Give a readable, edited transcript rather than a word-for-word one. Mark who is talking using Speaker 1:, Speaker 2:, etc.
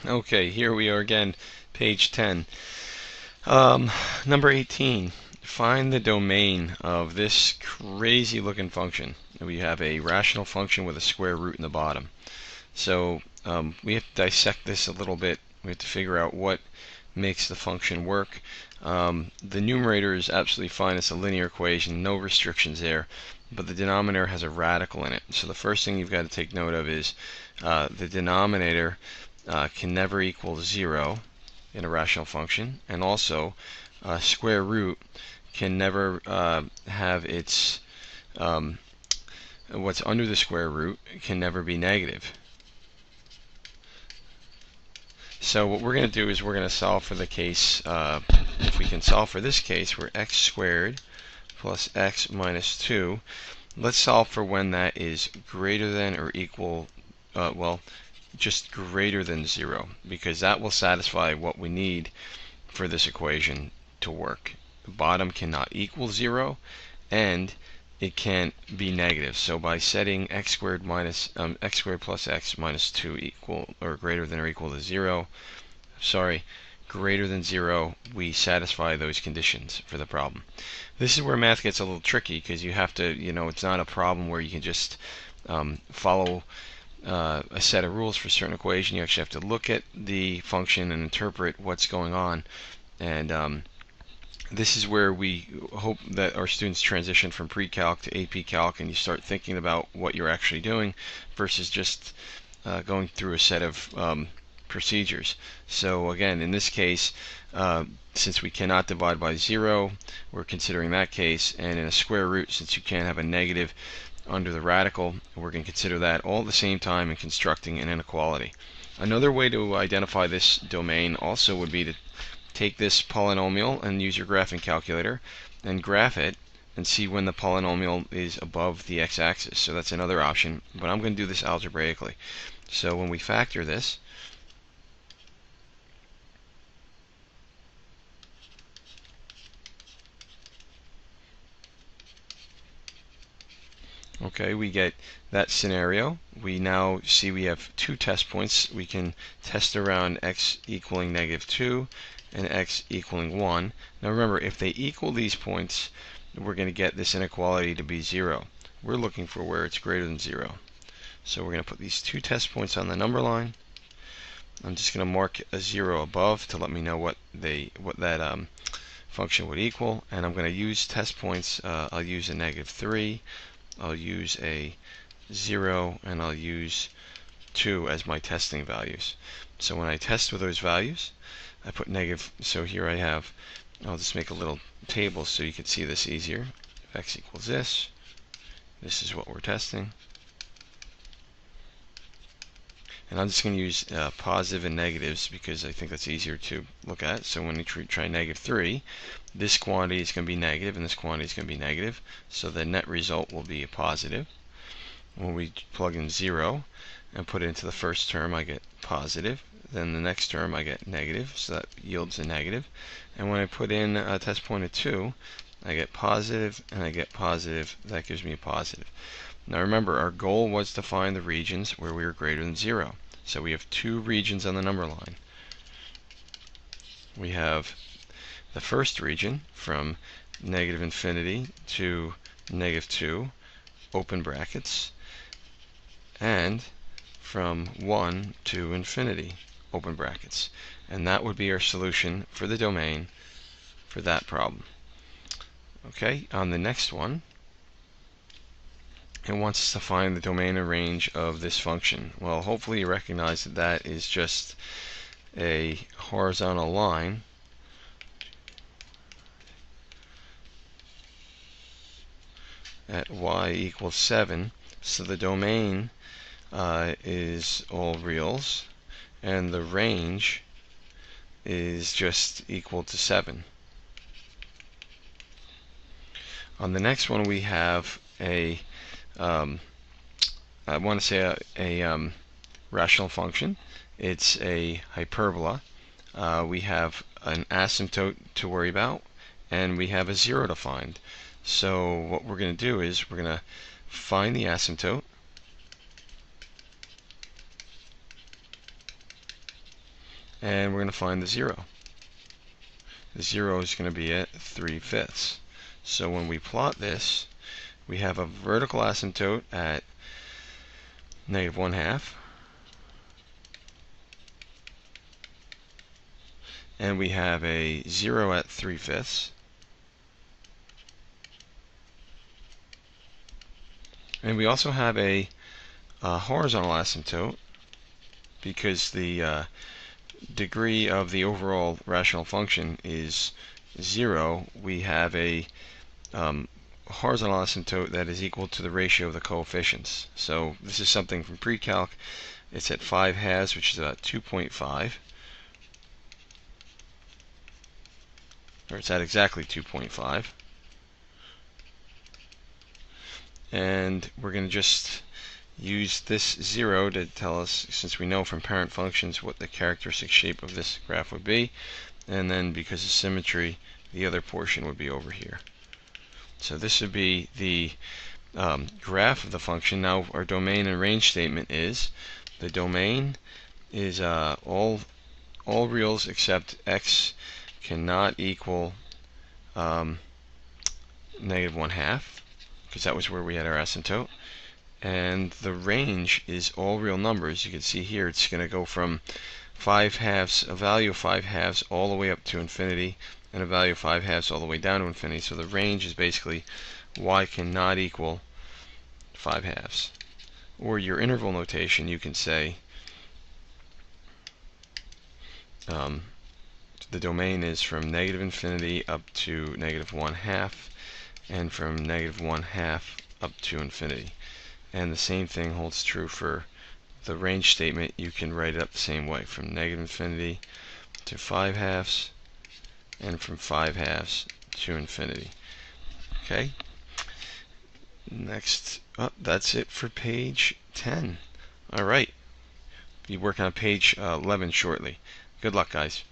Speaker 1: Okay, here we are again, page 10. Number 18. Find the domain of this crazy looking function. We have a rational function with a square root in the bottom. So we have to dissect this a little bit. We have to figure out what makes the function work. The numerator is absolutely fine. It's a linear equation, no restrictions there. But the denominator has a radical in it. So the first thing you've got to take note of is the denominator can never equal 0 in a rational function, and also square root can never have its what's under the square root can never be negative. So what we're going to do is we're going to solve for the case, if we can solve for this case, where x squared plus x minus 2. Let's solve for when that is greater than or equal, well, just greater than 0, because that will satisfy what we need for this equation to work. The bottom cannot equal 0, and it can't be negative. So by setting x squared plus x minus 2 equal or greater than or equal to 0, greater than 0, we satisfy those conditions for the problem. This is where math gets a little tricky, because you have to, it's not a problem where you can just follow a set of rules for a certain equation. You actually have to look at the function and interpret what's going on. And this is where we hope that our students transition from pre-calc to AP Calc, and you start thinking about what you're actually doing versus just going through a set of procedures. So again, in this case, since we cannot divide by 0, we're considering that case. And in a square root, since you can't have a negative under the radical, we're going to consider that all at the same time in constructing an inequality. Another way to identify this domain also would be to take this polynomial and use your graphing calculator and graph it and see when the polynomial is above the x-axis. So that's another option, but I'm going to do this algebraically. So when we factor this, okay, we get that scenario. We now see we have two test points. We can test around x equaling -2 and x equaling 1. Now remember, if they equal these points, we're going to get this inequality to be 0. We're looking for where it's greater than 0. So we're going to put these two test points on the number line. I'm just going to mark a 0 above to let me know what that function would equal. And I'm going to use test points. I'll use a -3. I'll use a 0, and I'll use 2 as my testing values. So when I test with those values, I put negative. So here I have, I'll just make a little table so you can see this easier. If x equals this is what we're testing. And I'm just going to use positive and negatives because I think that's easier to look at. So when we try -3, this quantity is going to be negative and this quantity is going to be negative. So the net result will be a positive. When we plug in 0 and put it into the first term, I get positive. Then the next term I get negative, so that yields a negative. And when I put in a test point of 2, I get positive and I get positive. That gives me a positive. Now remember, our goal was to find the regions where we were greater than 0. So we have two regions on the number line. We have the first region from -infinity to -2, open brackets, and from 1 to infinity, open brackets. And that would be our solution for the domain for that problem. Okay, on the next one, it wants us to find the domain and range of this function. Well, hopefully you recognize that that is just a horizontal line at y equals 7. So the domain is all reals, and the range is just equal to 7. On the next one, we have I want to say a rational function. It's a hyperbola. We have an asymptote to worry about, and we have a 0 to find. So what we're going to do is we're going to find the asymptote, and we're going to find the 0. The 0 is going to be at 3/5. So when we plot this, we have a vertical asymptote at -1/2, and we have a 0 at 3/5, and we also have a horizontal asymptote because the degree of the overall rational function is 0. We have a horizontal asymptote that is equal to the ratio of the coefficients. So this is something from pre-calc. It's at 5/2, which is about 2.5. Or it's at exactly 2.5. And we're going to just use this 0 to tell us, since we know from parent functions what the characteristic shape of this graph would be, and then because of symmetry, the other portion would be over here. So this would be the graph of the function. Now our domain and range statement is, the domain is all reals except x cannot equal -1/2, because that was where we had our asymptote. And the range is all real numbers. You can see here it's going to go from 5/2, a value of 5/2 all the way up to infinity, and a value of 5/2 all the way down to infinity. So the range is basically y cannot equal 5/2. Or your interval notation, you can say the domain is from -infinity up to -1/2, and from -1/2 up to infinity. And the same thing holds true for the range statement. You can write it up the same way, from -infinity to 5/2, and from 5/2 to infinity. Okay? Next up, that's it for page 10. All right. Be working on page 11 shortly. Good luck, guys.